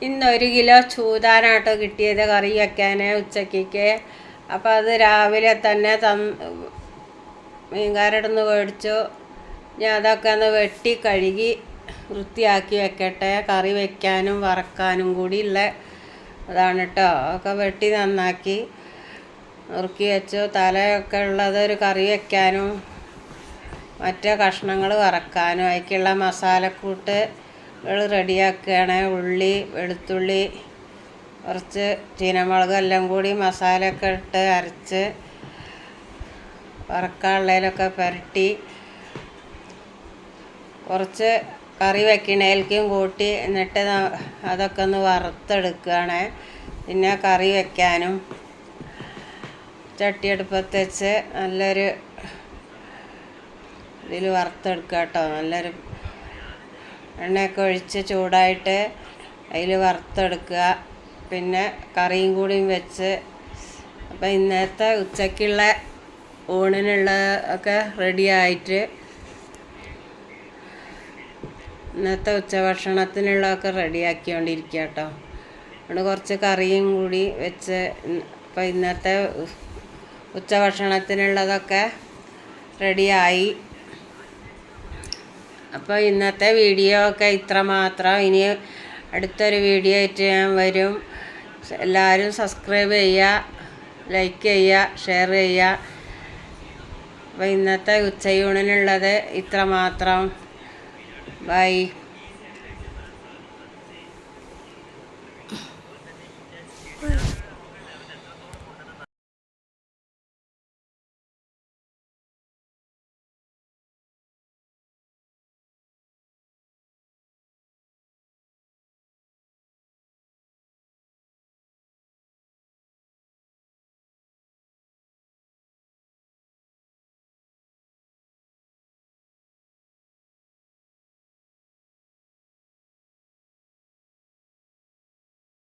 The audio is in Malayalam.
ഇന്ന് 1 കിലോ ചൂതാനാട്ടോ കിട്ടിയത് കറി വയ്ക്കാൻ ഉച്ചയ്ക്ക്. അപ്പോൾ അത് രാവിലെ തന്നെ മീൻകാരടുന്ന് മേടിച്ചു. ഞാൻ അതൊക്കെ ഒന്ന് വെട്ടി കഴുകി വൃത്തിയാക്കി വെക്കട്ടെ. കറി വയ്ക്കാനും വറക്കാനും കൂടി ഉള്ള അതാണ് കേട്ടോ. ഒക്കെ വെട്ടി നന്നാക്കി നുറുക്കി വെച്ചു. തലയൊക്കെ ഉള്ളത് ഒരു കറി വയ്ക്കാനും മറ്റേ കഷ്ണങ്ങൾ വറക്കാനും അതിലേക്കുള്ള മസാലക്കൂട്ട് റെഡിയാക്കുകയാണ്. ഉള്ളി, വെളുത്തുള്ളി, കുറച്ച് ചീനമുളക് എല്ലാം കൂടി മസാലയൊക്കെ ഇട്ട് അരച്ച് വറക്കാനുള്ളതിലൊക്കെ പുരട്ടി കുറച്ച് കറി വയ്ക്കണേൽക്കും കൂട്ടി എന്നിട്ട് അതൊക്കെ ഒന്ന് വറുത്തെടുക്കുകയാണ്. പിന്നെ കറി വയ്ക്കാനും ചട്ടി അടുപ്പത്ത് വെച്ച് നല്ലൊരു ഇതിൽ വറുത്തെടുക്കുക കേട്ടോ. നല്ലൊരു എണ്ണയൊക്കെ ഒഴിച്ച് ചൂടായിട്ട് അതിൽ വറുത്തെടുക്കുക. പിന്നെ കറിയും കൂടിയും വെച്ച് അപ്പം ഇന്നത്തെ ഉച്ചയ്ക്കുള്ള ഊണിനുള്ള ഒക്കെ റെഡിയായിട്ട് ഇന്നത്തെ ഉച്ചഭക്ഷണത്തിനുള്ളതൊക്കെ റെഡിയാക്കിക്കൊണ്ടിരിക്കുക കേട്ടോ. അവിടെ കുറച്ച് കറിയും കൂടി വെച്ച് അപ്പം ഇന്നത്തെ ഉച്ചഭക്ഷണത്തിനുള്ളതൊക്കെ റെഡിയായി. അപ്പോൾ ഇന്നത്തെ വീഡിയോ ഒക്കെ ഇത്ര മാത്രം. ഇനി അടുത്തൊരു വീഡിയോ ആയിട്ട് ഞാൻ വരും. എല്ലാവരും സബ്സ്ക്രൈബ് ചെയ്യുക, ലൈക്ക് ചെയ്യുക, ഷെയർ ചെയ്യുക. അപ്പോൾ ഇന്നത്തെ ഉച്ചയൂണിനുള്ളത് ഇത്ര മാത്രം. ബൈ.